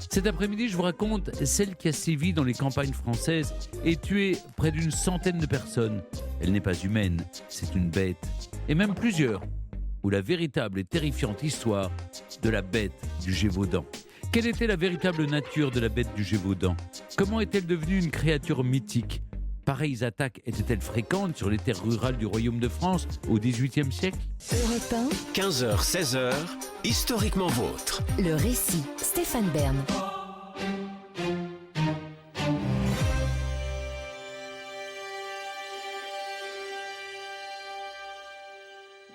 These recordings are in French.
Cet après-midi, je vous raconte celle qui a sévi dans les campagnes françaises et tué près d'une centaine de personnes. Elle n'est pas humaine, c'est une bête. Et même plusieurs. Ou la véritable et terrifiante histoire de la bête du Gévaudan. Quelle était la véritable nature de la bête du Gévaudan ? Comment est-elle devenue une créature mythique ? Pareilles attaques étaient-elles fréquentes sur les terres rurales du Royaume de France au XVIIIe siècle ? Europe 15h, 16h, historiquement vôtre. 1, le récit, Stéphane Bern.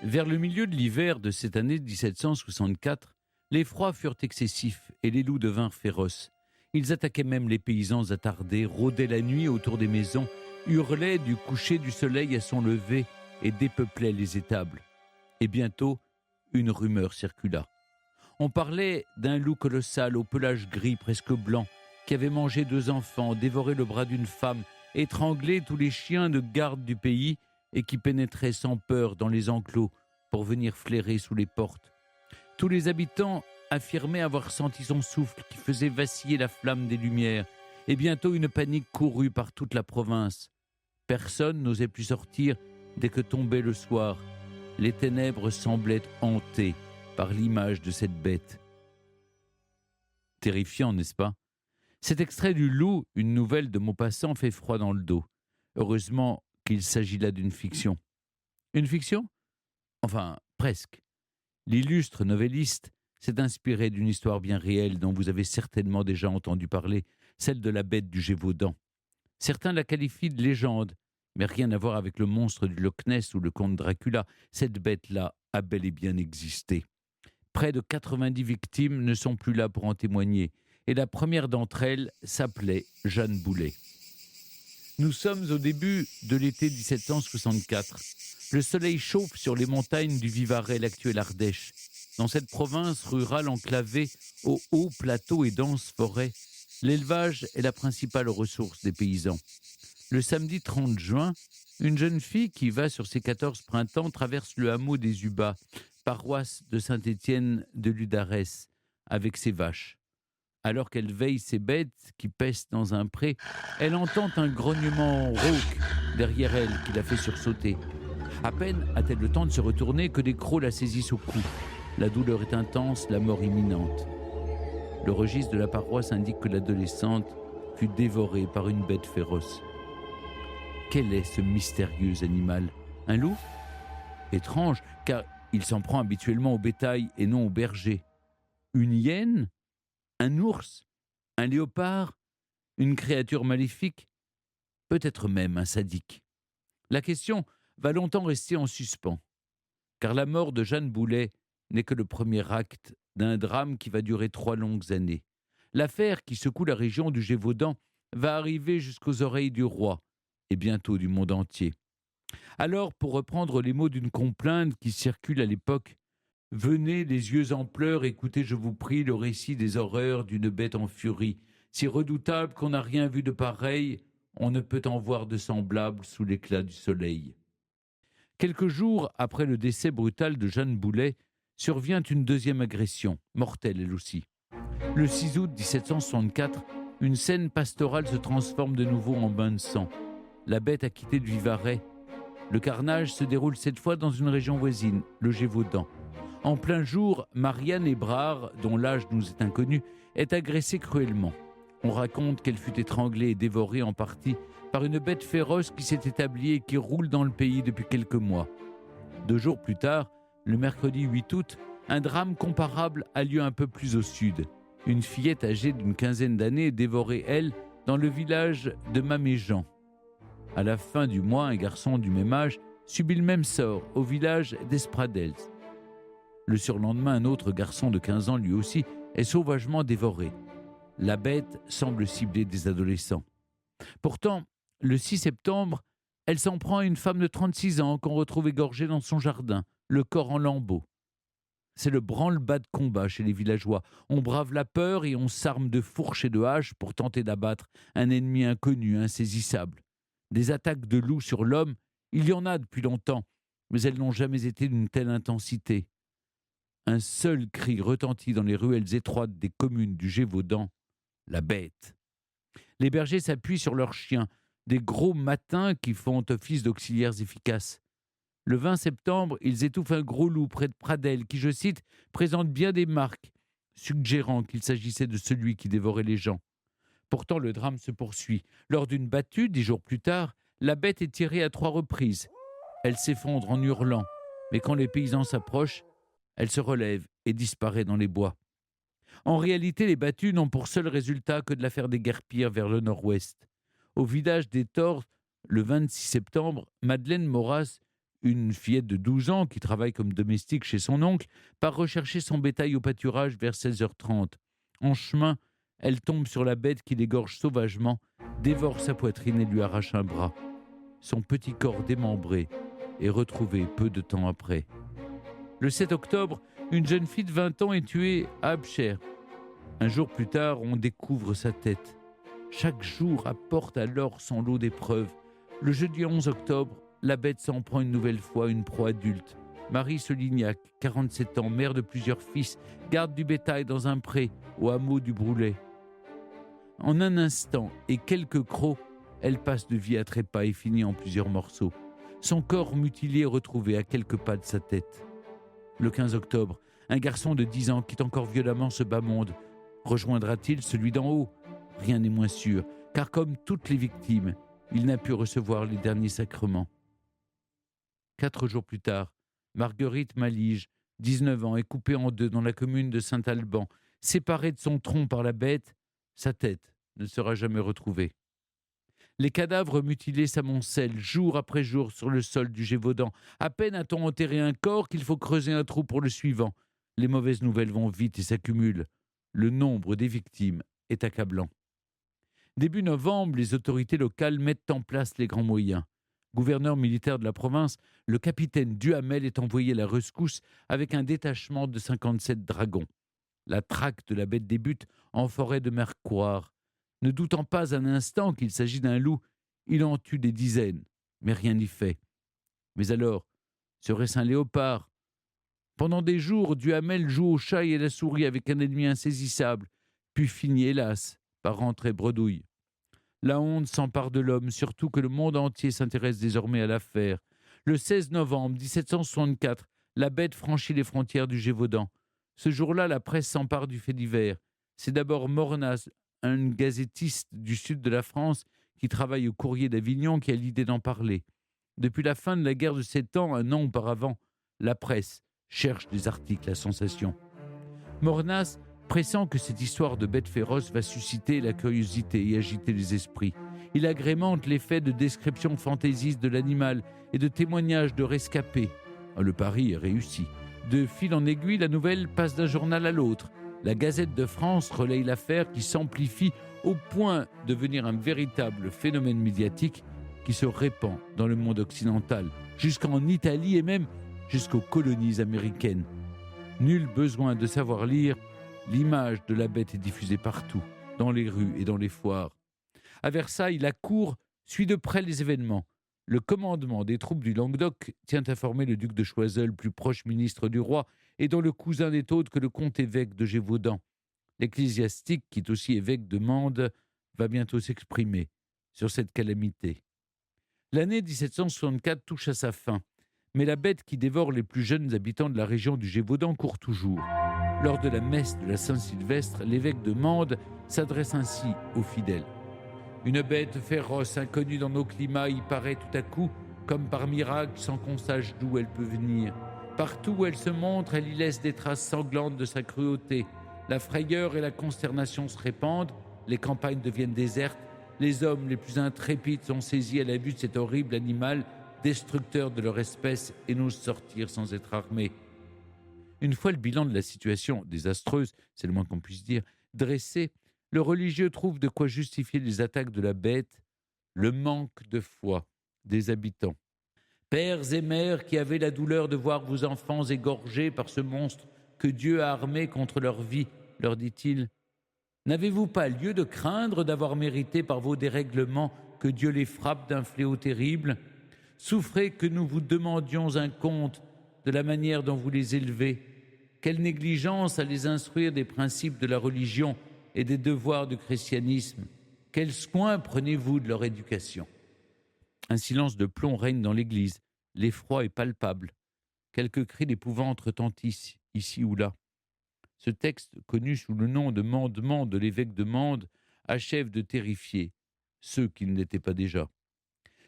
Vers le milieu de l'hiver de cette année 1764, les froids furent excessifs et les loups devinrent féroces. Ils attaquaient même les paysans attardés, rôdaient la nuit autour des maisons, hurlaient du coucher du soleil à son lever et dépeuplaient les étables. Et bientôt, une rumeur circula. On parlait d'un loup colossal au pelage gris presque blanc qui avait mangé 2 enfants, dévoré le bras d'une femme, étranglé tous les chiens de garde du pays et qui pénétrait sans peur dans les enclos pour venir flairer sous les portes. Tous les habitants affirmaient avoir senti son souffle qui faisait vaciller la flamme des lumières, et bientôt une panique courut par toute la province. Personne n'osait plus sortir dès que tombait le soir. Les ténèbres semblaient hantées par l'image de cette bête. Terrifiant, n'est-ce pas ? Cet extrait du Loup, une nouvelle de Maupassant, fait froid dans le dos. Heureusement qu'il s'agit là d'une fiction. Une fiction ? Enfin, presque. L'illustre novelliste s'est inspiré d'une histoire bien réelle dont vous avez certainement déjà entendu parler, celle de la bête du Gévaudan. Certains la qualifient de légende, mais rien à voir avec le monstre du Loch Ness ou le comte Dracula. Cette bête-là a bel et bien existé. Près de 90 victimes ne sont plus là pour en témoigner, et la première d'entre elles s'appelait Jeanne Boulet. Nous sommes au début de l'été 1764. Le soleil chauffe sur les montagnes du Vivarais, l'actuelle Ardèche. Dans cette province rurale enclavée aux hauts plateaux et denses forêts, l'élevage est la principale ressource des paysans. Le samedi 30 juin, une jeune fille qui va sur ses 14 printemps traverse le hameau des Ubats, paroisse de Saint-Étienne de Ludarès, avec ses vaches. Alors qu'elle veille ses bêtes qui paissent dans un pré, elle entend un grognement rauque derrière elle qui la fait sursauter. À peine a-t-elle le temps de se retourner que des crocs la saisissent au cou. La douleur est intense, la mort imminente. Le registre de la paroisse indique que l'adolescente fut dévorée par une bête féroce. Quel est ce mystérieux animal ? Un loup ? Étrange, car il s'en prend habituellement au bétail et non aux bergers. Une hyène ? Un ours ? Un léopard ? Une créature maléfique ? Peut-être même un sadique. La question va longtemps rester en suspens, car la mort de Jeanne Boulet n'est que le premier acte d'un drame qui va durer 3 longues années. L'affaire qui secoue la région du Gévaudan va arriver jusqu'aux oreilles du roi, et bientôt du monde entier. Alors, pour reprendre les mots d'une complainte qui circule à l'époque, « Venez, les yeux en pleurs, écoutez, je vous prie, le récit des horreurs d'une bête en furie, si redoutable qu'on n'a rien vu de pareil, on ne peut en voir de semblable sous l'éclat du soleil. » Quelques jours après le décès brutal de Jeanne Boulet, survient une deuxième agression, mortelle elle aussi. Le 6 août 1764, une scène pastorale se transforme de nouveau en bain de sang. La bête a quitté le Vivarais. Le carnage se déroule cette fois dans une région voisine, le Gévaudan. En plein jour, Marianne Hébrard, dont l'âge nous est inconnu, est agressée cruellement. On raconte qu'elle fut étranglée et dévorée en partie par une bête féroce qui s'est établie et qui roule dans le pays depuis quelques mois. 2 jours plus tard, le mercredi 8 août, un drame comparable a lieu un peu plus au sud. Une fillette âgée d'une 15aine d'années est dévorée, elle, dans le village de Maméjean. À la fin du mois, un garçon du même âge subit le même sort au village d'Espradels. Le surlendemain, un autre garçon de 15 ans, lui aussi, est sauvagement dévoré. La bête semble cibler des adolescents. Pourtant, le 6 septembre, elle s'en prend à une femme de 36 ans qu'on retrouve égorgée dans son jardin, le corps en lambeaux. C'est le branle-bas de combat chez les villageois. On brave la peur et on s'arme de fourches et de haches pour tenter d'abattre un ennemi inconnu, insaisissable. Des attaques de loups sur l'homme, il y en a depuis longtemps, mais elles n'ont jamais été d'une telle intensité. Un seul cri retentit dans les ruelles étroites des communes du Gévaudan, la bête. Les bergers s'appuient sur leurs chiens, des gros matins qui font office d'auxiliaires efficaces. Le 20 septembre, ils étouffent un gros loup près de Pradelles qui, je cite, présente bien des marques, suggérant qu'il s'agissait de celui qui dévorait les gens. Pourtant, le drame se poursuit. Lors d'une battue, 10 jours plus tard, la bête est tirée à 3 reprises. Elle s'effondre en hurlant, mais quand les paysans s'approchent, elle se relève et disparaît dans les bois. En réalité, les battues n'ont pour seul résultat que de la faire déguerpir vers le nord-ouest. Au village des Torts, le 26 septembre, Madeleine Moras, une fillette de 12 ans qui travaille comme domestique chez son oncle, part rechercher son bétail au pâturage vers 16h30. En chemin, elle tombe sur la bête qui l'égorge sauvagement, dévore sa poitrine et lui arrache un bras. Son petit corps démembré est retrouvé peu de temps après. Le 7 octobre, une jeune fille de 20 ans est tuée à Abcher. Un jour plus tard, on découvre sa tête. Chaque jour apporte alors son lot d'épreuves. Le jeudi 11 octobre, la bête s'en prend une nouvelle fois une proie adulte. Marie Solignac, 47 ans, mère de plusieurs fils, garde du bétail dans un pré au hameau du Broulet. En un instant et quelques crocs, elle passe de vie à trépas et finit en plusieurs morceaux. Son corps mutilé est retrouvé à quelques pas de sa tête. Le 15 octobre, un garçon de 10 ans quitte encore violemment ce bas monde. Rejoindra-t-il celui d'en haut ? Rien n'est moins sûr, car comme toutes les victimes, il n'a pu recevoir les derniers sacrements. 4 jours plus tard, Marguerite Malige, 19 ans, est coupée en deux dans la commune de Saint-Alban. Séparée de son tronc par la bête, sa tête ne sera jamais retrouvée. Les cadavres mutilés s'amoncellent jour après jour sur le sol du Gévaudan. À peine a-t-on enterré un corps qu'il faut creuser un trou pour le suivant. Les mauvaises nouvelles vont vite et s'accumulent. Le nombre des victimes est accablant. Début novembre, les autorités locales mettent en place les grands moyens. Gouverneur militaire de la province, le capitaine Duhamel est envoyé à la rescousse avec un détachement de 57 dragons. La traque de la bête débute en forêt de Mercoire. Ne doutant pas un instant qu'il s'agit d'un loup, il en tue des dizaines, mais rien n'y fait. Mais alors, serait-ce un léopard ? Pendant des jours, Duhamel joue au chat et à la souris avec un ennemi insaisissable, puis finit, hélas, par rentrer bredouille. La honte s'empare de l'homme, surtout que le monde entier s'intéresse désormais à l'affaire. Le 16 novembre 1764, la bête franchit les frontières du Gévaudan. Ce jour-là, la presse s'empare du fait divers. C'est d'abord Mornas, un gazettiste du sud de la France qui travaille au Courrier d'Avignon, qui a l'idée d'en parler. Depuis la fin de la guerre de 7 ans, un an auparavant, la presse cherche des articles à sensation. Mornas pressent que cette histoire de bête féroce va susciter la curiosité et agiter les esprits. Il agrémente les faits de descriptions fantaisistes de l'animal et de témoignages de rescapés. Le pari est réussi. De fil en aiguille, la nouvelle passe d'un journal à l'autre. La Gazette de France relaye l'affaire qui s'amplifie au point de devenir un véritable phénomène médiatique qui se répand dans le monde occidental, jusqu'en Italie et même jusqu'aux colonies américaines. Nul besoin de savoir lire, l'image de la bête est diffusée partout, dans les rues et dans les foires. À Versailles, la cour suit de près les événements. Le commandement des troupes du Languedoc tient informé le duc de Choiseul, plus proche ministre du roi, et dont le cousin n'est autre que le comte-évêque de Gévaudan. L'ecclésiastique, qui est aussi évêque de Mende, va bientôt s'exprimer sur cette calamité. L'année 1764 touche à sa fin, mais la bête qui dévore les plus jeunes habitants de la région du Gévaudan court toujours. Lors de la messe de la Saint-Sylvestre, l'évêque de Mende s'adresse ainsi aux fidèles. Une bête féroce, inconnue dans nos climats, y paraît tout à coup, comme par miracle, sans qu'on sache d'où elle peut venir. Partout où elle se montre, elle y laisse des traces sanglantes de sa cruauté. La frayeur et la consternation se répandent, les campagnes deviennent désertes, les hommes les plus intrépides sont saisis à la vue de cet horrible animal, destructeur de leur espèce, et n'osent sortir sans être armés. Une fois le bilan de la situation désastreuse, c'est le moins qu'on puisse dire, dressé, le religieux trouve de quoi justifier les attaques de la bête, le manque de foi des habitants. Pères et mères qui avez la douleur de voir vos enfants égorgés par ce monstre que Dieu a armé contre leur vie, leur dit-il, n'avez-vous pas lieu de craindre d'avoir mérité par vos dérèglements que Dieu les frappe d'un fléau terrible ? Souffrez que nous vous demandions un compte de la manière dont vous les élevez, Quelle négligence à les instruire des principes de la religion et des devoirs du christianisme. Quel soin prenez-vous de leur éducation ? Un silence de plomb règne dans l'Église. L'effroi est palpable. Quelques cris d'épouvante retentissent, ici ou là. Ce texte, connu sous le nom de Mandement de l'évêque de Mende, achève de terrifier ceux qui ne l'étaient pas déjà.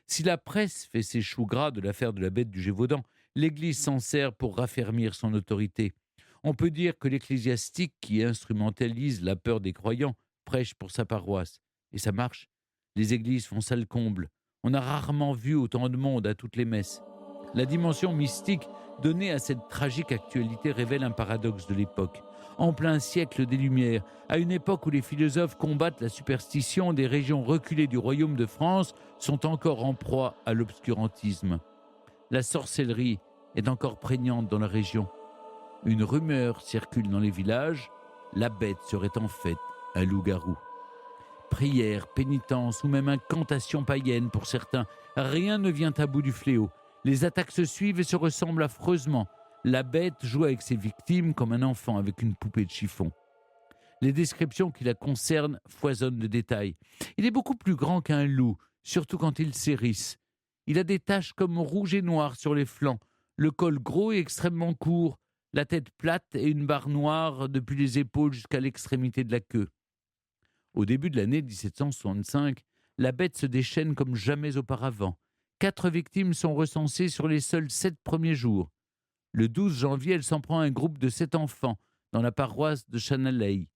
Si la presse fait ses choux gras de l'affaire de la bête du Gévaudan, l'Église s'en sert pour raffermir son autorité. On peut dire que l'ecclésiastique qui instrumentalise la peur des croyants prêche pour sa paroisse. Et ça marche. Les églises font salle comble. On a rarement vu autant de monde à toutes les messes. La dimension mystique donnée à cette tragique actualité révèle un paradoxe de l'époque. En plein siècle des Lumières, à une époque où les philosophes combattent la superstition, des régions reculées du royaume de France sont encore en proie à l'obscurantisme. La sorcellerie est encore prégnante dans la région. Une rumeur circule dans les villages, la bête serait en fait un loup-garou. Prières, pénitences ou même incantations païennes pour certains, rien ne vient à bout du fléau. Les attaques se suivent et se ressemblent affreusement. La bête joue avec ses victimes comme un enfant avec une poupée de chiffon. Les descriptions qui la concernent foisonnent de détails. Il est beaucoup plus grand qu'un loup, surtout quand il s'hérisse. Il a des taches comme rouge et noir sur les flancs, le col gros et extrêmement court, la tête plate et une barre noire depuis les épaules jusqu'à l'extrémité de la queue. Au début de l'année 1765, la bête se déchaîne comme jamais auparavant. 4 victimes sont recensées sur les seuls 7 premiers jours. Le 12 janvier, elle s'en prend à un groupe de 7 enfants dans la paroisse de Chanalei.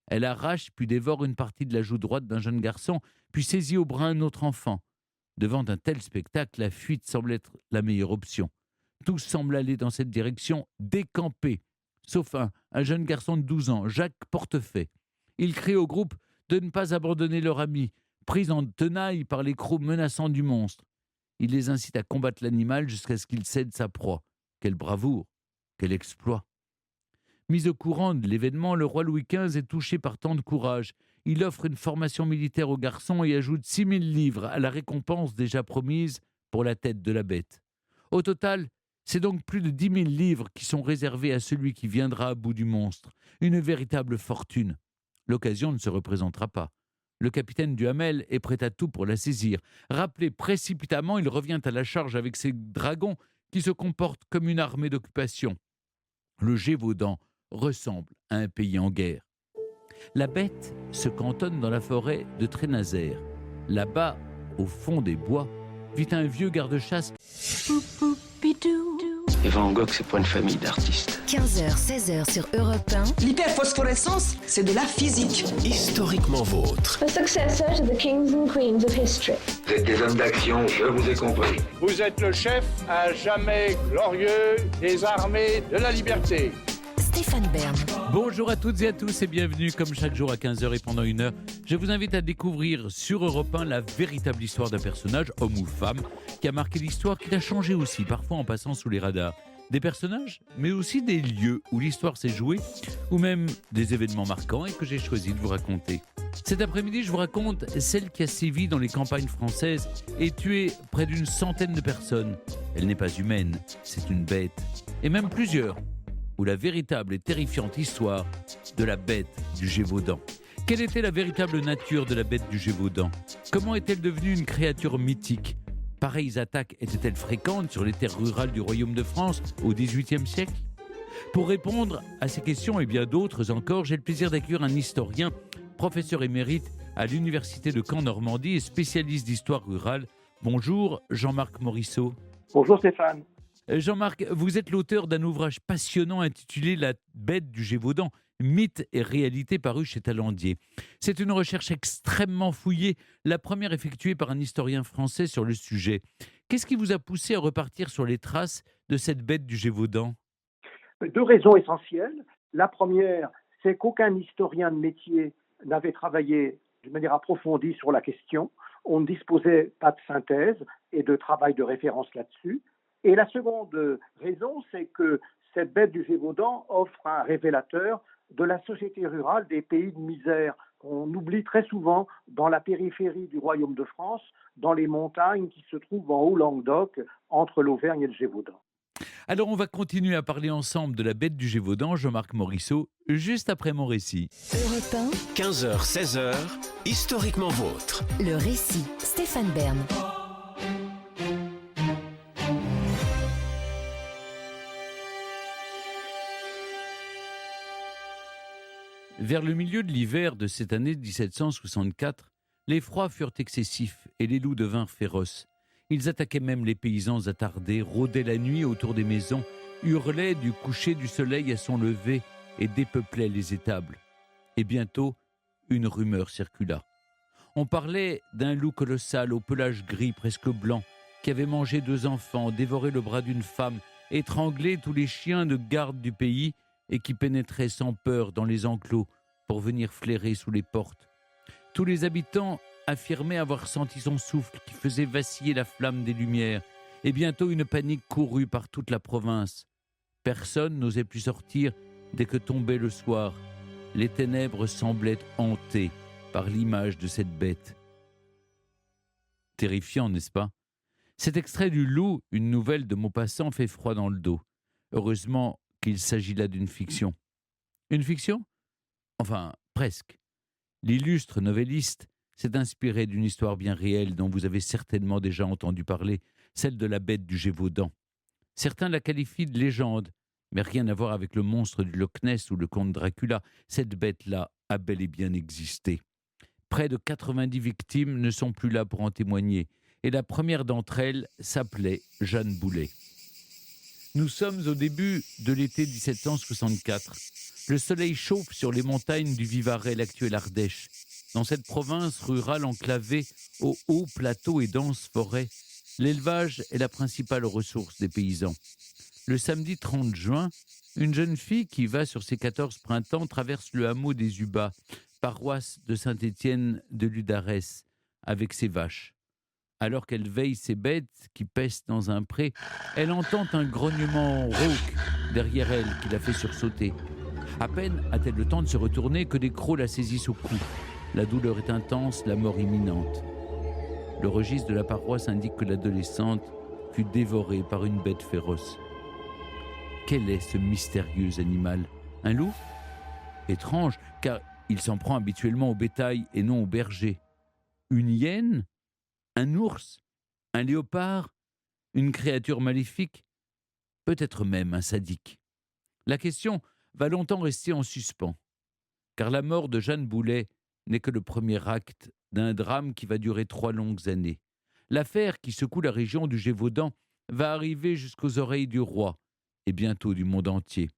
Elle arrache puis dévore une partie de la joue droite d'un jeune garçon, puis saisit au bras un autre enfant. Devant un tel spectacle, la fuite semble être la meilleure option. Tous semblent aller dans cette direction, décampés, sauf un jeune garçon de 12 ans, Jacques Portefait. Il crie au groupe de ne pas abandonner leur ami, pris en tenaille par les crocs menaçants du monstre. Il les incite à combattre l'animal jusqu'à ce qu'il cède sa proie. Quelle bravoure, quel exploit. Mis au courant de l'événement, le roi Louis XV est touché par tant de courage. Il offre une formation militaire aux garçons et ajoute 6 000 livres à la récompense déjà promise pour la tête de la bête. Au total, c'est donc plus de 10 000 livres qui sont réservés à celui qui viendra à bout du monstre. Une véritable fortune. L'occasion ne se représentera pas. Le capitaine Duhamel est prêt à tout pour la saisir. Rappelé précipitamment, il revient à la charge avec ses dragons qui se comportent comme une armée d'occupation. Le Gévaudan ressemble à un pays en guerre. La bête se cantonne dans la forêt de Trénazère. Là-bas, au fond des bois, vit un vieux garde-chasse. Et Van Gogh, c'est pas une famille d'artistes. 15h, 16h sur Europe 1. L'hyperphosphorescence, c'est de la physique. Historiquement vôtre. A successor to the kings and queens of history. Vous êtes des hommes d'action, je vous ai compris. Vous êtes le chef à jamais glorieux des armées de la liberté. Stéphane Bern. Bonjour à toutes et à tous et bienvenue comme chaque jour à 15h et pendant 1 heure. Je vous invite à découvrir sur Europe 1 la véritable histoire d'un personnage, homme ou femme, qui a marqué l'histoire, qui l'a changé aussi, parfois en passant sous les radars. Des personnages, mais aussi des lieux où l'histoire s'est jouée, ou même des événements marquants et que j'ai choisi de vous raconter. Cet après-midi, je vous raconte celle qui a sévi dans les campagnes françaises et tué près d'une centaine de personnes. Elle n'est pas humaine, c'est une bête. Et même plusieurs. Ou la véritable et terrifiante histoire de la bête du Gévaudan. Quelle était la véritable nature de la bête du Gévaudan ? Comment est-elle devenue une créature mythique ? Pareilles attaques étaient-elles fréquentes sur les terres rurales du royaume de France au XVIIIe siècle ? Pour répondre à ces questions et bien d'autres encore, j'ai le plaisir d'accueillir un historien, professeur émérite à l'université de Caen-Normandie et spécialiste d'histoire rurale. Bonjour Jean-Marc Morisseau. Bonjour Stéphane. Jean-Marc, vous êtes l'auteur d'un ouvrage passionnant intitulé « La bête du Gévaudan, mythe et réalité » paru chez Talandier. C'est une recherche extrêmement fouillée, la première effectuée par un historien français sur le sujet. Qu'est-ce qui vous a poussé à repartir sur les traces de cette bête du Gévaudan ? 2 raisons essentielles. La première, c'est qu'aucun historien de métier n'avait travaillé de manière approfondie sur la question. On ne disposait pas de synthèse et de travail de référence là-dessus. Et la seconde raison, c'est que cette bête du Gévaudan offre un révélateur de la société rurale des pays de misère qu'on oublie très souvent dans la périphérie du royaume de France, dans les montagnes qui se trouvent en Haut-Languedoc, entre l'Auvergne et le Gévaudan. Alors on va continuer à parler ensemble de la bête du Gévaudan, Jean-Marc Morisseau, juste après mon récit. Europe 1, 15h, 16h, historiquement vôtre. le récit. Stéphane Bern. Vers le milieu de l'hiver de cette année 1764, les froids furent excessifs et les loups devinrent féroces. Ils attaquaient même les paysans attardés, rôdaient la nuit autour des maisons, hurlaient du coucher du soleil à son lever et dépeuplaient les étables. Et bientôt, une rumeur circula. On parlait d'un loup colossal au pelage gris presque blanc qui avait mangé 2 enfants, dévoré le bras d'une femme, étranglé tous les chiens de garde du pays et qui pénétrait sans peur dans les enclos pour venir flairer sous les portes. Tous les habitants affirmaient avoir senti son souffle qui faisait vaciller la flamme des lumières, et bientôt une panique courut par toute la province. Personne n'osait plus sortir dès que tombait le soir. Les ténèbres semblaient hantées par l'image de cette bête. Terrifiant, n'est-ce pas ? Cet extrait du Loup, une nouvelle de Maupassant, fait froid dans le dos. Heureusement qu'il s'agit là d'une fiction. Une fiction ? Enfin, presque. L'illustre novelliste s'est inspiré d'une histoire bien réelle dont vous avez certainement déjà entendu parler, celle de la bête du Gévaudan. Certains la qualifient de légende, mais rien à voir avec le monstre du Loch Ness ou le comte Dracula. Cette bête-là a bel et bien existé. Près de 90 victimes ne sont plus là pour en témoigner, et la première d'entre elles s'appelait Jeanne Boulet. Nous sommes au début de l'été 1764. Le soleil chauffe sur les montagnes du Vivarais, l'actuelle Ardèche. Dans cette province rurale enclavée aux hauts plateaux et denses forêts, l'élevage est la principale ressource des paysans. Le samedi 30 juin, une jeune fille qui va sur ses 14 printemps traverse le hameau des Ubats, paroisse de Saint-Étienne de Ludarès, avec ses vaches. Alors qu'elle veille ses bêtes qui paissent dans un pré, elle entend un grognement rauque derrière elle qui la fait sursauter. À peine a-t-elle le temps de se retourner que des crocs la saisissent au cou. La douleur est intense, la mort imminente. Le registre de la paroisse indique que l'adolescente fut dévorée par une bête féroce. Quel est ce mystérieux animal ? Un loup ? Étrange, car il s'en prend habituellement au bétail et non aux bergers. Une hyène ? Un ours ? Un léopard ? Une créature maléfique ? Peut-être même un sadique. La question va longtemps rester en suspens, car la mort de Jeanne Boulet n'est que le premier acte d'un drame qui va durer 3 longues années. L'affaire qui secoue la région du Gévaudan va arriver jusqu'aux oreilles du roi et bientôt du monde entier.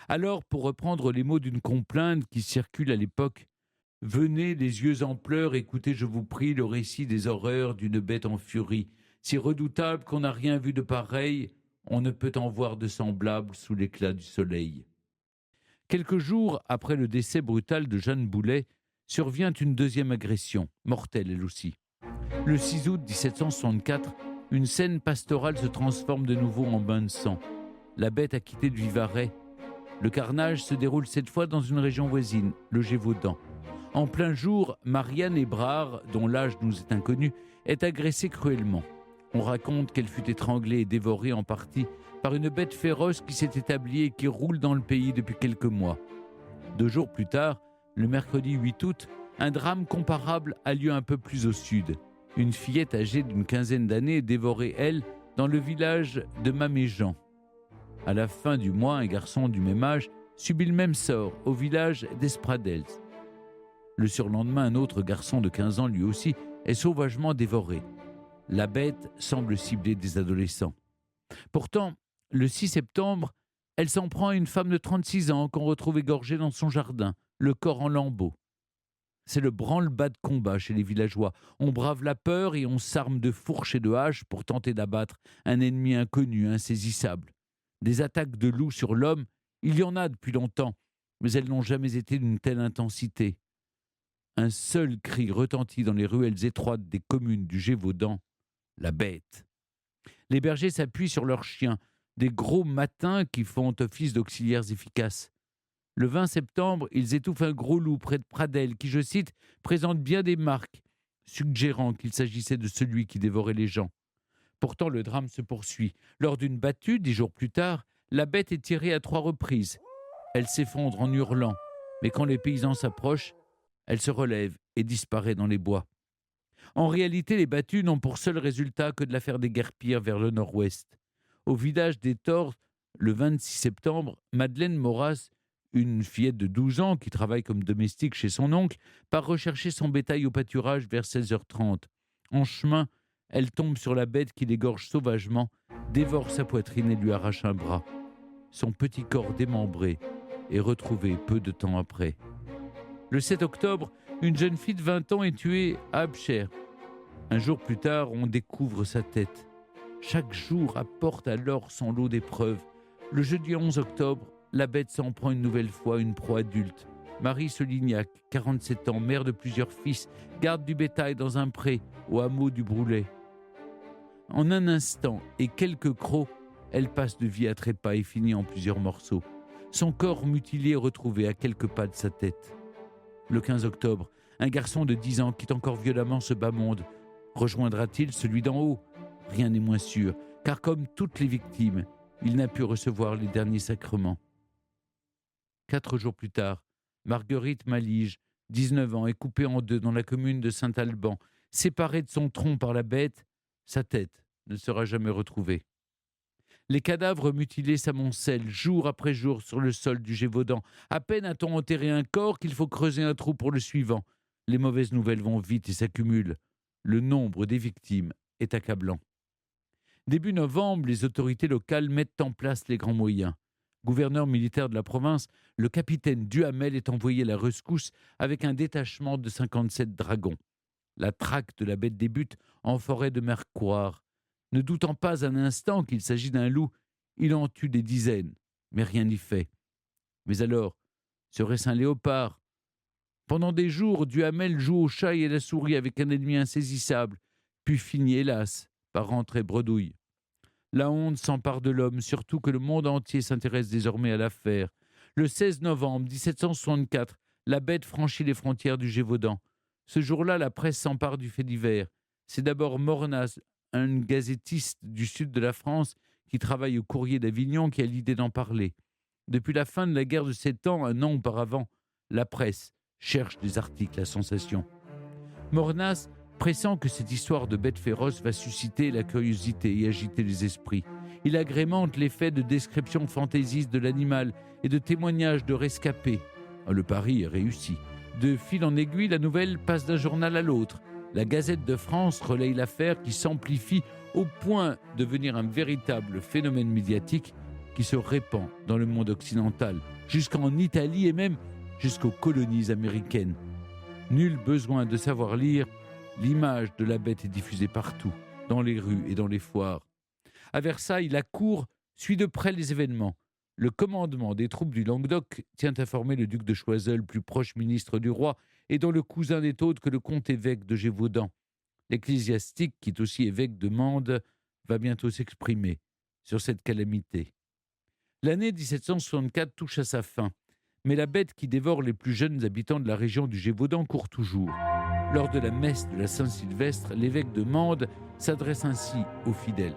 Alors, pour reprendre les mots d'une complainte qui circule à l'époque, « Venez les yeux en pleurs, écoutez, je vous prie, le récit des horreurs d'une bête en furie, si redoutable qu'on n'a rien vu de pareil, on ne peut en voir de semblable sous l'éclat du soleil. » Quelques jours après le décès brutal de Jeanne Boulet, survient une deuxième agression, mortelle elle aussi. Le 6 août 1764, une scène pastorale se transforme de nouveau en bain de sang. La bête a quitté le Vivarais. Le carnage se déroule cette fois dans une région voisine, le Gévaudan. En plein jour, Marianne Hébrard, dont l'âge nous est inconnu, est agressée cruellement. On raconte qu'elle fut étranglée et dévorée en partie par une bête féroce qui s'est établie et qui roule dans le pays depuis quelques mois. 2 jours plus tard, le mercredi 8 août, un drame comparable a lieu un peu plus au sud. Une fillette âgée d'une 15aine d'années est dévorée, elle, dans le village de Maméjean. À la fin du mois, un garçon du même âge subit le même sort au village d'Espradels. Le surlendemain, un autre garçon de 15 ans, lui aussi, est sauvagement dévoré. La bête semble cibler des adolescents. Pourtant, le 6 septembre, elle s'en prend à une femme de 36 ans qu'on retrouve égorgée dans son jardin, le corps en lambeaux. C'est le branle-bas de combat chez les villageois. On brave la peur et on s'arme de fourches et de haches pour tenter d'abattre un ennemi inconnu, insaisissable. Des attaques de loups sur l'homme, il y en a depuis longtemps, mais elles n'ont jamais été d'une telle intensité. Un seul cri retentit dans les ruelles étroites des communes du Gévaudan, la bête. Les bergers s'appuient sur leurs chiens, des gros matins qui font office d'auxiliaires efficaces. Le 20 septembre, ils étouffent un gros loup près de Pradelles qui, je cite, présente bien des marques, suggérant qu'il s'agissait de celui qui dévorait les gens. Pourtant, le drame se poursuit. Lors d'une battue, 10 jours plus tard, la bête est tirée à 3 reprises. Elle s'effondre en hurlant, mais quand les paysans s'approchent, elle se relève et disparaît dans les bois. En réalité, les battues n'ont pour seul résultat que de la faire déguerpir vers le nord-ouest. Au village des Torres, le 26 septembre, Madeleine Moras, une fillette de 12 ans qui travaille comme domestique chez son oncle, part rechercher son bétail au pâturage vers 16h30. En chemin, elle tombe sur la bête qui l'égorge sauvagement, dévore sa poitrine et lui arrache un bras. Son petit corps démembré est retrouvé peu de temps après. Le 7 octobre, une jeune fille de 20 ans est tuée à Abcher. Un jour plus tard, on découvre sa tête. Chaque jour apporte alors son lot d'épreuves. Le jeudi 11 octobre, la bête s'en prend une nouvelle fois une proie adulte. Marie Solignac, 47 ans, mère de plusieurs fils, garde du bétail dans un pré au hameau du Broulet. En un instant et quelques crocs, elle passe de vie à trépas et finit en plusieurs morceaux. Son corps mutilé est retrouvé à quelques pas de sa tête. Le 15 octobre, un garçon de 10 ans quitte encore violemment ce bas monde. Rejoindra-t-il celui d'en haut ? Rien n'est moins sûr, car comme toutes les victimes, il n'a pu recevoir les derniers sacrements. 4 jours plus tard, Marguerite Malige, 19 ans, est coupée en deux dans la commune de Saint-Alban. Séparée de son tronc par la bête, sa tête ne sera jamais retrouvée. Les cadavres mutilés s'amoncellent jour après jour sur le sol du Gévaudan. À peine a-t-on enterré un corps qu'il faut creuser un trou pour le suivant. Les mauvaises nouvelles vont vite et s'accumulent. Le nombre des victimes est accablant. Début novembre, les autorités locales mettent en place les grands moyens. Gouverneur militaire de la province, le capitaine Duhamel est envoyé à la rescousse avec un détachement de 57 dragons. La traque de la bête débute en forêt de Mercoire. Ne doutant pas un instant qu'il s'agit d'un loup, il en tue des dizaines, mais rien n'y fait. Mais alors, serait-ce un léopard ? Pendant des jours, Duhamel joue au chat et à la souris avec un ennemi insaisissable, puis finit, hélas, par rentrer bredouille. La honte s'empare de l'homme, surtout que le monde entier s'intéresse désormais à l'affaire. Le 16 novembre 1764, la bête franchit les frontières du Gévaudan. Ce jour-là, la presse s'empare du fait divers. C'est d'abord Mornas, un gazettiste du sud de la France qui travaille au Courrier d'Avignon, qui a l'idée d'en parler. Depuis la fin de la guerre de 7 ans, un an auparavant, la presse cherche des articles à sensation. Mornas pressent que cette histoire de bête féroce va susciter la curiosité et agiter les esprits. Il agrémente les faits de description fantaisiste de l'animal et de témoignages de rescapés. Le pari est réussi. De fil en aiguille, la nouvelle passe d'un journal à l'autre. La Gazette de France relaye l'affaire qui s'amplifie au point de devenir un véritable phénomène médiatique qui se répand dans le monde occidental, jusqu'en Italie et même jusqu'aux colonies américaines. Nul besoin de savoir lire, l'image de la bête est diffusée partout, dans les rues et dans les foires. À Versailles, la cour suit de près les événements. Le commandement des troupes du Languedoc tient informé le duc de Choiseul, plus proche ministre du roi, et dont le cousin n'est autre que le comte-évêque de Gévaudan. L'ecclésiastique, qui est aussi évêque de Mende, va bientôt s'exprimer sur cette calamité. L'année 1764 touche à sa fin, mais la bête qui dévore les plus jeunes habitants de la région du Gévaudan court toujours. Lors de la messe de la Saint-Sylvestre, l'évêque de Mende s'adresse ainsi aux fidèles.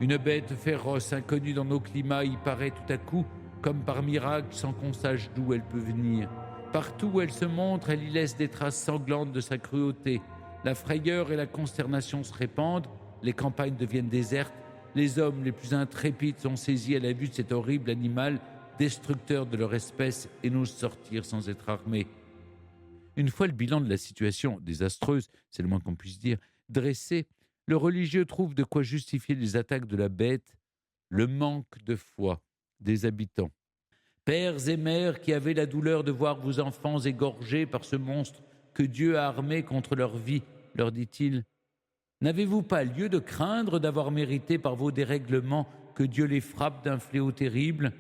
Une bête féroce, inconnue dans nos climats, y paraît tout à coup, comme par miracle, sans qu'on sache d'où elle peut venir. Partout où elle se montre, elle y laisse des traces sanglantes de sa cruauté. La frayeur et la consternation se répandent, les campagnes deviennent désertes, les hommes les plus intrépides sont saisis à la vue de cet horrible animal, destructeur de leur espèce, et n'osent sortir sans être armés. Une fois le bilan de la situation désastreuse, c'est le moins qu'on puisse dire, dressé, le religieux trouve de quoi justifier les attaques de la bête, le manque de foi des habitants. Pères et mères qui avez la douleur de voir vos enfants égorgés par ce monstre que Dieu a armé contre leur vie, leur dit-il, n'avez-vous pas lieu de craindre d'avoir mérité par vos dérèglements que Dieu les frappe d'un fléau terrible ?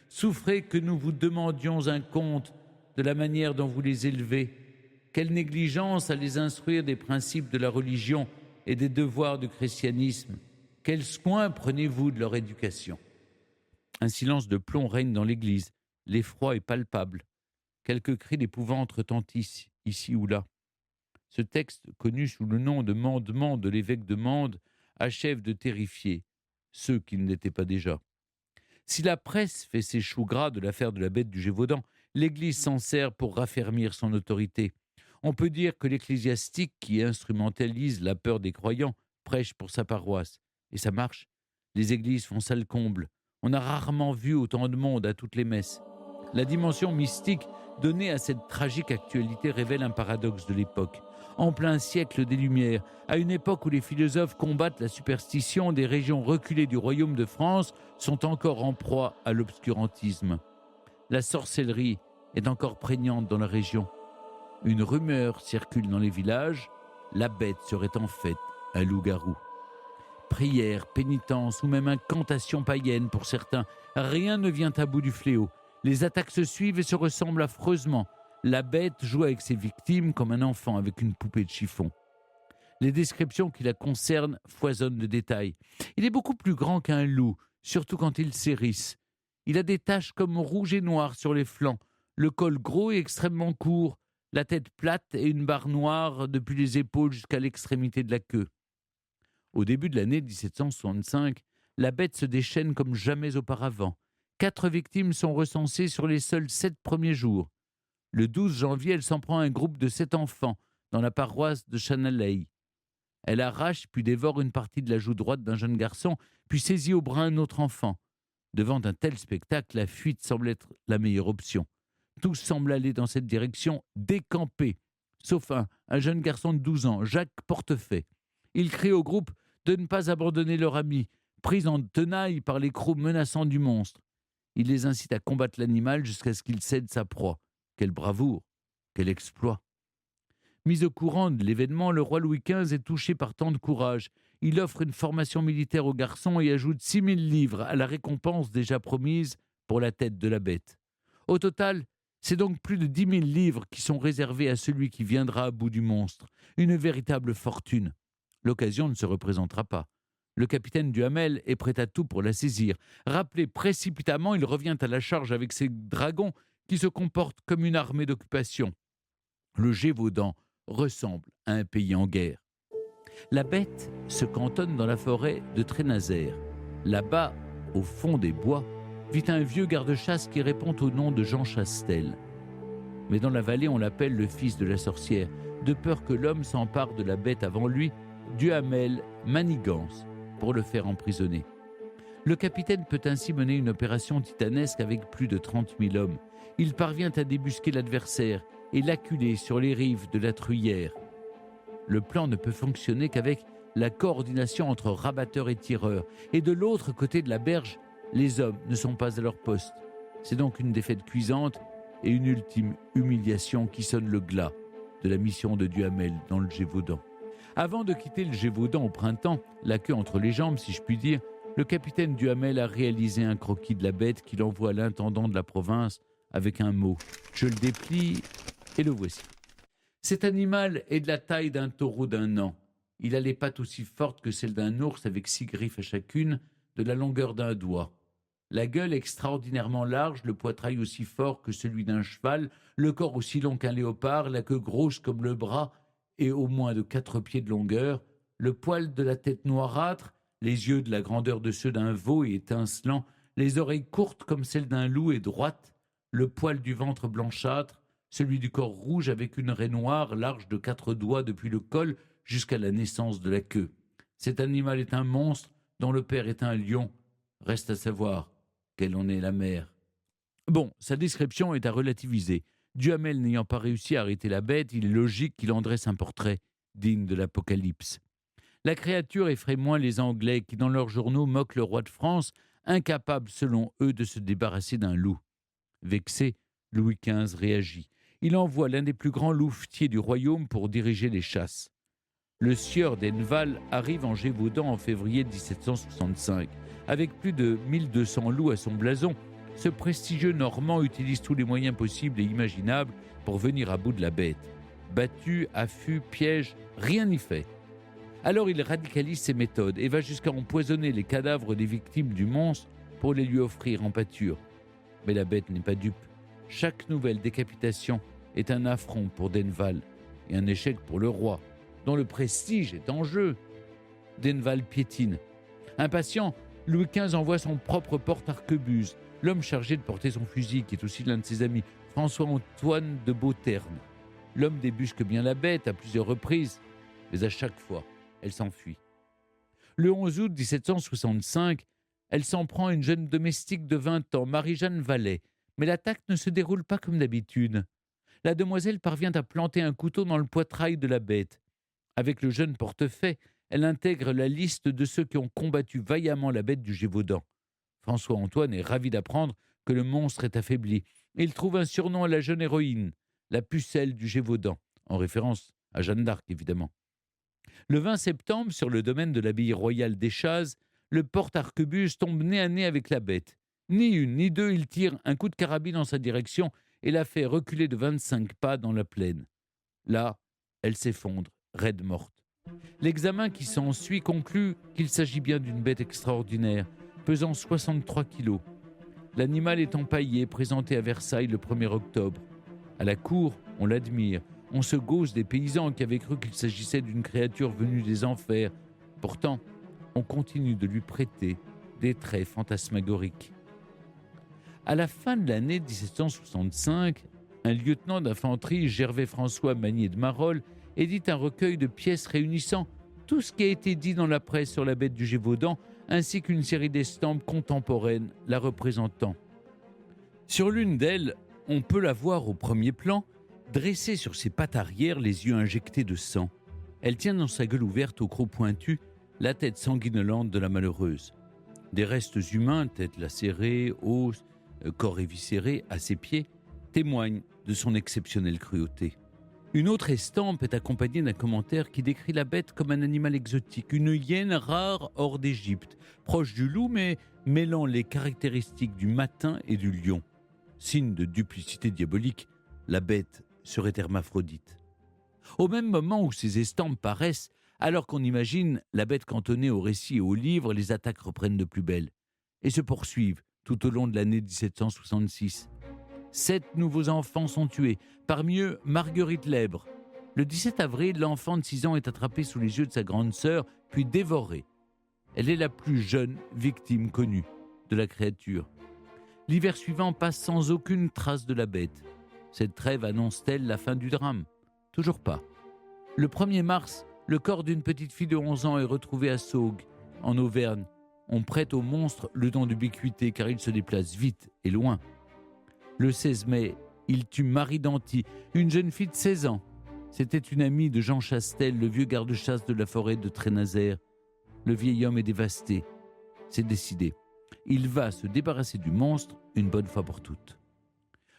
Souffrez que nous vous demandions un compte de la manière dont vous les élevez. Quelle négligence à les instruire des principes de la religion et des devoirs du christianisme. Quel soin prenez-vous de leur éducation ? Un silence de plomb règne dans l'église. L'effroi est palpable. Quelques cris d'épouvante retentissent, ici ou là. Ce texte, connu sous le nom de Mandement de l'évêque de Mende, achève de terrifier ceux qui ne l'étaient pas déjà. Si la presse fait ses choux gras de l'affaire de la bête du Gévaudan, l'Église s'en sert pour raffermir son autorité. On peut dire que l'ecclésiastique qui instrumentalise la peur des croyants prêche pour sa paroisse. Et ça marche. Les églises font ça le comble. On a rarement vu autant de monde à toutes les messes. La dimension mystique donnée à cette tragique actualité révèle un paradoxe de l'époque. En plein siècle des Lumières, à une époque où les philosophes combattent la superstition, des régions reculées du royaume de France sont encore en proie à l'obscurantisme. La sorcellerie est encore prégnante dans la région. Une rumeur circule dans les villages, la bête serait en fait un loup-garou. Prières, pénitences ou même incantations païennes pour certains, rien ne vient à bout du fléau. Les attaques se suivent et se ressemblent affreusement. La bête joue avec ses victimes comme un enfant avec une poupée de chiffon. Les descriptions qui la concernent foisonnent de détails. Il est beaucoup plus grand qu'un loup, surtout quand il s'hérisse. Il a des taches comme rouges et noires sur les flancs, le col gros et extrêmement court, la tête plate et une barre noire depuis les épaules jusqu'à l'extrémité de la queue. Au début de l'année 1765, la bête se déchaîne comme jamais auparavant. 4 victimes sont recensées sur les seuls 7 premiers jours. Le 12 janvier, elle s'en prend à un groupe de 7 enfants dans la paroisse de Chanalei. Elle arrache puis dévore une partie de la joue droite d'un jeune garçon, puis saisit au bras un autre enfant. Devant un tel spectacle, la fuite semble être la meilleure option. Tous semblent aller dans cette direction, décampés, sauf un jeune garçon de 12 ans, Jacques Portefait. Il crie au groupe de ne pas abandonner leur ami, pris en tenaille par les crocs menaçants du monstre. Il les incite à combattre l'animal jusqu'à ce qu'il cède sa proie. Quelle bravoure, quel exploit. Mis au courant de l'événement, le roi Louis XV est touché par tant de courage. Il offre une formation militaire aux garçons et ajoute 6 000 livres à la récompense déjà promise pour la tête de la bête. Au total, c'est donc plus de 10 000 livres qui sont réservés à celui qui viendra à bout du monstre. Une véritable fortune. L'occasion ne se représentera pas. Le capitaine Duhamel est prêt à tout pour la saisir. Rappelé précipitamment, il revient à la charge avec ses dragons qui se comportent comme une armée d'occupation. Le Gévaudan ressemble à un pays en guerre. La bête se cantonne dans la forêt de Trénazer. Là-bas, au fond des bois, vit un vieux garde-chasse qui répond au nom de Jean Chastel. Mais dans la vallée, on l'appelle le fils de la sorcière. De peur que l'homme s'empare de la bête avant lui, Duhamel manigance pour le faire emprisonner. Le capitaine peut ainsi mener une opération titanesque avec plus de 30 000 hommes. Il parvient à débusquer l'adversaire et l'acculer sur les rives de la Truyère. Le plan ne peut fonctionner qu'avec la coordination entre rabatteurs et tireurs. Et de l'autre côté de la berge, les hommes ne sont pas à leur poste. C'est donc une défaite cuisante et une ultime humiliation qui sonne le glas de la mission de Duhamel dans le Gévaudan. Avant de quitter le Gévaudan au printemps, la queue entre les jambes, si je puis dire, le capitaine Duhamel a réalisé un croquis de la bête qu'il envoie à l'intendant de la province avec un mot. Je le déplie et le voici. Cet animal est de la taille d'un taureau d'1 an. Il a les pattes aussi fortes que celles d'un ours avec 6 griffes à chacune, de la longueur d'un doigt. La gueule extraordinairement large, le poitrail aussi fort que celui d'un cheval, le corps aussi long qu'un léopard, la queue grosse comme le bras et au moins de 4 pieds de longueur, le poil de la tête noirâtre, les yeux de la grandeur de ceux d'un veau et étincelants, les oreilles courtes comme celles d'un loup et droites, le poil du ventre blanchâtre, celui du corps rouge avec une raie noire large de 4 doigts depuis le col jusqu'à la naissance de la queue. Cet animal est un monstre dont le père est un lion. Reste à savoir quelle en est la mère. Bon, sa description est à relativiser. Duhamel n'ayant pas réussi à arrêter la bête, il est logique qu'il en dresse un portrait digne de l'Apocalypse. La créature effraie moins les Anglais qui, dans leurs journaux, moquent le roi de France, incapable, selon eux, de se débarrasser d'un loup. Vexé, Louis XV réagit. Il envoie l'un des plus grands louvetiers du royaume pour diriger les chasses. Le sieur d'Enval arrive en Gévaudan en février 1765. Avec plus de 1200 loups à son blason, ce prestigieux Normand utilise tous les moyens possibles et imaginables pour venir à bout de la bête. Battu, affût, piège, rien n'y fait. Alors il radicalise ses méthodes et va jusqu'à empoisonner les cadavres des victimes du monstre pour les lui offrir en pâture. Mais la bête n'est pas dupe. Chaque nouvelle décapitation est un affront pour Denval et un échec pour le roi, dont le prestige est en jeu. Denval piétine. Impatient, Louis XV envoie son propre porte-arquebuse, l'homme chargé de porter son fusil, qui est aussi l'un de ses amis, François-Antoine de Beauterne. L'homme débusque bien la bête à plusieurs reprises, mais à chaque fois, elle s'enfuit. Le 11 août 1765, elle s'en prend à une jeune domestique de 20 ans, Marie-Jeanne Vallet, mais l'attaque ne se déroule pas comme d'habitude. La demoiselle parvient à planter un couteau dans le poitrail de la bête. Avec le jeune portefaix, elle intègre la liste de ceux qui ont combattu vaillamment la bête du Gévaudan. François-Antoine est ravi d'apprendre que le monstre est affaibli. Il trouve un surnom à la jeune héroïne, la pucelle du Gévaudan, en référence à Jeanne d'Arc évidemment. Le 20 septembre, sur le domaine de l'abbaye royale d'Échaz, le porte-arquebuse tombe nez à nez avec la bête. Ni une, ni deux, il tire un coup de carabine en sa direction et la fait reculer de 25 pas dans la plaine. Là, elle s'effondre, raide morte. L'examen qui s'ensuit conclut qu'il s'agit bien d'une bête extraordinaire, pesant 63 kilos. L'animal est empaillé, présenté à Versailles le 1er octobre. À la cour, on l'admire. On se gausse des paysans qui avaient cru qu'il s'agissait d'une créature venue des enfers. Pourtant, on continue de lui prêter des traits fantasmagoriques. À la fin de l'année 1765, un lieutenant d'infanterie, Gervais-François Magnier de Marolles, édite un recueil de pièces réunissant tout ce qui a été dit dans la presse sur la bête du Gévaudan, ainsi qu'une série d'estampes contemporaines la représentant. Sur l'une d'elles, on peut la voir au premier plan, dressée sur ses pattes arrière, les yeux injectés de sang. Elle tient dans sa gueule ouverte au croc pointu la tête sanguinolente de la malheureuse. Des restes humains, tête lacérée, os, corps éviscéré, à ses pieds, témoignent de son exceptionnelle cruauté. Une autre estampe est accompagnée d'un commentaire qui décrit la bête comme un animal exotique, une hyène rare hors d'Égypte, proche du loup mais mêlant les caractéristiques du mâtin et du lion. Signe de duplicité diabolique, la bête serait hermaphrodite. Au même moment où ces estampes paraissent, alors qu'on imagine la bête cantonnée au récit et au livre, les attaques reprennent de plus belle et se poursuivent tout au long de l'année 1766. 7 nouveaux enfants sont tués, parmi eux Marguerite Lèbre. Le 17 avril, l'enfant de 6 ans est attrapé sous les yeux de sa grande sœur, puis dévoré. Elle est la plus jeune victime connue de la créature. L'hiver suivant passe sans aucune trace de la bête. Cette trêve annonce-t-elle la fin du drame ? Toujours pas. Le 1er mars, le corps d'une petite fille de 11 ans est retrouvé à Saugues, en Auvergne. On prête au monstre le don d'ubiquité car il se déplace vite et loin. Le 16 mai, il tue Marie Danty, une jeune fille de 16 ans. C'était une amie de Jean Chastel, le vieux garde-chasse de la forêt de Trénazer. Le vieil homme est dévasté. C'est décidé. Il va se débarrasser du monstre une bonne fois pour toutes.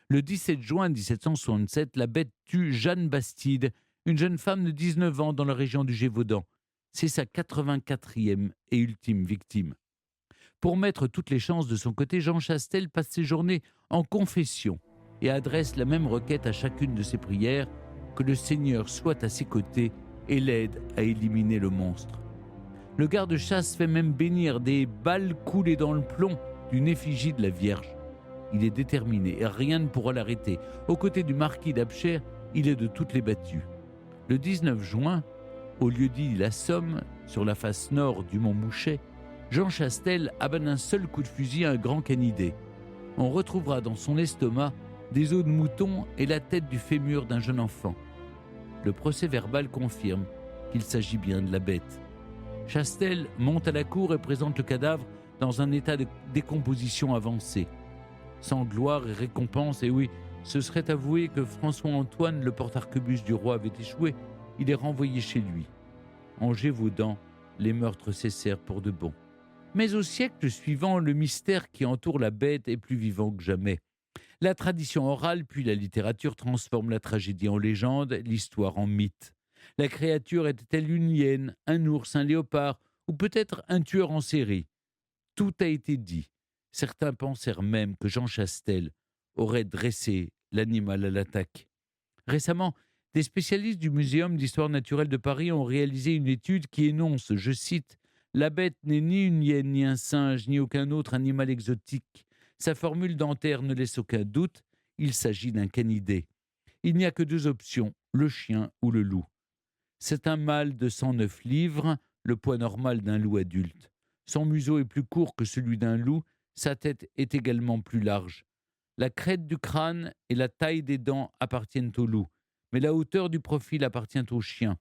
Le 17 juin 1767, la bête tue Jeanne Bastide, une jeune femme de 19 ans dans la région du Gévaudan. C'est sa 84e et ultime victime. Pour mettre toutes les chances de son côté, Jean Chastel passe ses journées en confession et adresse la même requête à chacune de ses prières, que le Seigneur soit à ses côtés et l'aide à éliminer le monstre. Le garde-chasse fait même bénir des balles coulées dans le plomb d'une effigie de la Vierge. Il est déterminé et rien ne pourra l'arrêter. Aux côtés du marquis d'Abcher, il est de toutes les battues. Le 19 juin, au lieu-dit La Somme, sur la face nord du mont Mouchet, Jean Chastel abat d'un seul coup de fusil un grand canidé. On retrouvera dans son estomac des os de mouton et la tête du fémur d'un jeune enfant. Le procès-verbal confirme qu'il s'agit bien de la bête. Chastel monte à la cour et présente le cadavre dans un état de décomposition avancée. Sans gloire et récompense, et oui, ce serait avoué que François-Antoine, le porte-arquebuse du roi, avait échoué. Il est renvoyé chez lui. En Gévaudan, les meurtres cessèrent pour de bon. Mais au siècle suivant, le mystère qui entoure la bête est plus vivant que jamais. La tradition orale puis la littérature transforment la tragédie en légende, l'histoire en mythe. La créature était-elle une hyène, un ours, un léopard ou peut-être un tueur en série ? Tout a été dit. Certains pensèrent même que Jean Chastel aurait dressé l'animal à l'attaque. Récemment, des spécialistes du Muséum d'histoire naturelle de Paris ont réalisé une étude qui énonce, je cite, « La bête n'est ni une hyène, ni un singe, ni aucun autre animal exotique. Sa formule dentaire ne laisse aucun doute, il s'agit d'un canidé. Il n'y a que 2 options, le chien ou le loup. C'est un mâle de 109 livres, le poids normal d'un loup adulte. Son museau est plus court que celui d'un loup, sa tête est également plus large. La crête du crâne et la taille des dents appartiennent au loup, mais la hauteur du profil appartient au chien.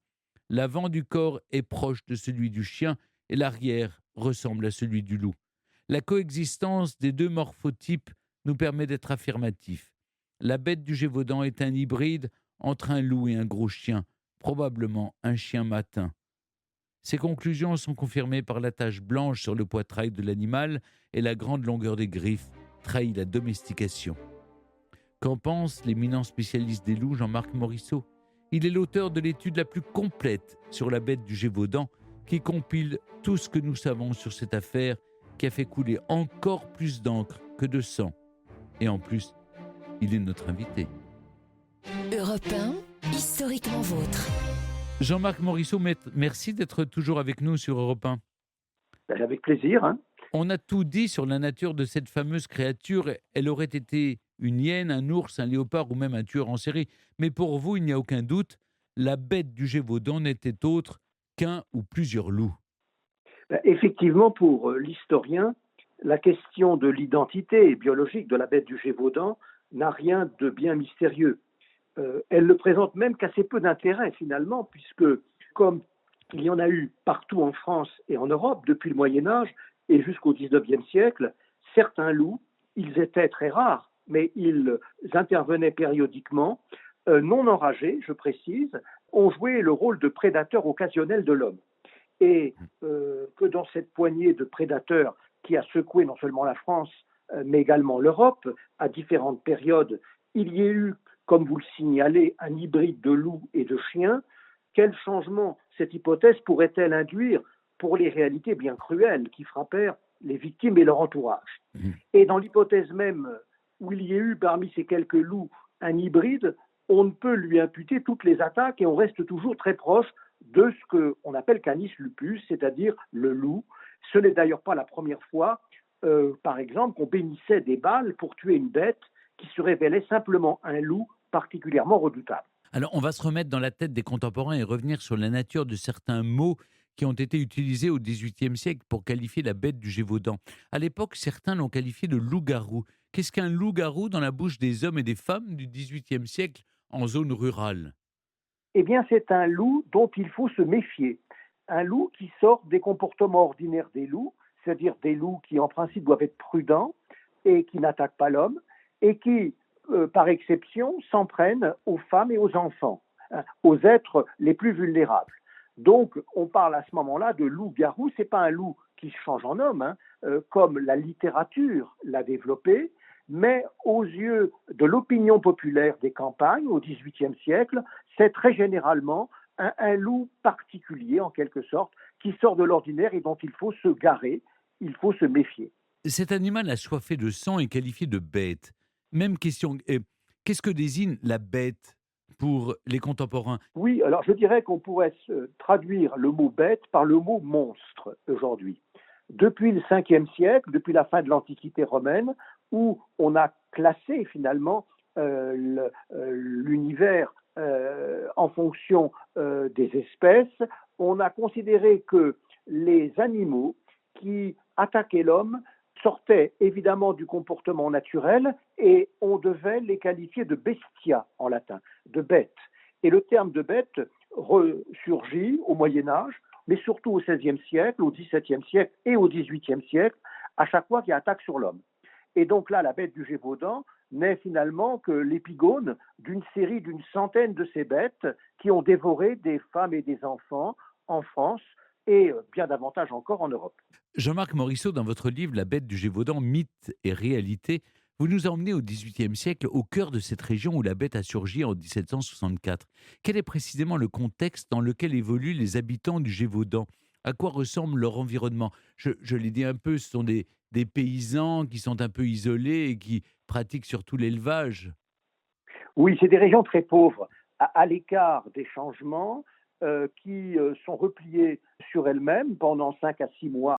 L'avant du corps est proche de celui du chien et l'arrière ressemble à celui du loup. La coexistence des deux morphotypes nous permet d'être affirmatifs. La bête du Gévaudan est un hybride entre un loup et un gros chien, probablement un chien mâtin. Ces conclusions sont confirmées par la tache blanche sur le poitrail de l'animal et la grande longueur des griffes trahit la domestication. Qu'en pense l'éminent spécialiste des loups Jean-Marc Morisseau ? Il est l'auteur de l'étude la plus complète sur la bête du Gévaudan qui compile tout ce que nous savons sur cette affaire qui a fait couler encore plus d'encre que de sang. Et en plus, il est notre invité. Europe 1, historiquement vôtre. Jean-Marc Morisseau, merci d'être toujours avec nous sur Europe 1. Avec plaisir. On a tout dit sur la nature de cette fameuse créature. Elle aurait été une hyène, un ours, un léopard ou même un tueur en série. Mais pour vous, il n'y a aucun doute, la bête du Gévaudan n'était autre qu'un ou plusieurs loups. Effectivement, pour l'historien, la question de l'identité biologique de la bête du Gévaudan n'a rien de bien mystérieux. Elle ne présente même qu'assez peu d'intérêt finalement, puisque comme il y en a eu partout en France et en Europe depuis le Moyen-Âge et jusqu'au XIXe siècle, certains loups, ils étaient très rares, mais ils intervenaient périodiquement, non enragés, je précise, ont joué le rôle de prédateurs occasionnels de l'homme. Et que dans cette poignée de prédateurs qui a secoué non seulement la France, mais également l'Europe, à différentes périodes, il y ait eu, comme vous le signalez, un hybride de loup et de chien. Quel changement cette hypothèse pourrait-elle induire pour les réalités bien cruelles qui frappèrent les victimes et leur entourage ? Et dans l'hypothèse même où il y ait eu parmi ces quelques loups un hybride, on ne peut lui imputer toutes les attaques et on reste toujours très proche de ce qu'on appelle Canis lupus, c'est-à-dire le loup. Ce n'est d'ailleurs pas la première fois, par exemple, qu'on bénissait des balles pour tuer une bête qui se révélait simplement un loup particulièrement redoutable. Alors, on va se remettre dans la tête des contemporains et revenir sur la nature de certains mots qui ont été utilisés au XVIIIe siècle pour qualifier la bête du Gévaudan. À l'époque, certains l'ont qualifié de loup-garou. Qu'est-ce qu'un loup-garou dans la bouche des hommes et des femmes du XVIIIe siècle en zone rurale ? Eh bien, c'est un loup dont il faut se méfier. Un loup qui sort des comportements ordinaires des loups, c'est-à-dire des loups qui, en principe, doivent être prudents et qui n'attaquent pas l'homme, et qui, par exception, s'en prennent aux femmes et aux enfants, aux êtres les plus vulnérables. Donc, on parle à ce moment-là de loup-garou. Ce n'est pas un loup qui se change en homme, comme la littérature l'a développé, mais aux yeux de l'opinion populaire des campagnes au XVIIIe siècle, c'est très généralement un loup particulier, en quelque sorte, qui sort de l'ordinaire et dont il faut se garer, il faut se méfier. Cet animal assoiffé de sang est qualifié de bête. Même question, qu'est-ce que désigne la bête pour les contemporains ? Oui, alors je dirais qu'on pourrait traduire le mot bête par le mot monstre aujourd'hui. Depuis le 5e siècle, depuis la fin de l'Antiquité romaine, où on a classé finalement l'univers en fonction des espèces, on a considéré que les animaux qui attaquaient l'homme sortaient évidemment du comportement naturel et on devait les qualifier de bestia en latin, de bête. Et le terme de bête ressurgit au Moyen-Âge, mais surtout au XVIe siècle, au XVIIe siècle et au XVIIIe siècle, à chaque fois qu'il y a attaque sur l'homme. Et donc là, la bête du Gévaudan n'est finalement que l'épigone d'une série d'une centaine de ces bêtes qui ont dévoré des femmes et des enfants en France et bien davantage encore en Europe. Jean-Marc Morisseau, dans votre livre « La bête du Gévaudan, mythe et réalité », vous nous emmenez au XVIIIe siècle, au cœur de cette région où la bête a surgi en 1764. Quel est précisément le contexte dans lequel évoluent les habitants du Gévaudan ? À quoi ressemble leur environnement ? Je l'ai dit un peu, ce sont des paysans qui sont un peu isolés et qui pratiquent surtout l'élevage. Oui, c'est des régions très pauvres, à l'écart des changements, qui sont repliées sur elles-mêmes pendant 5 à 6 mois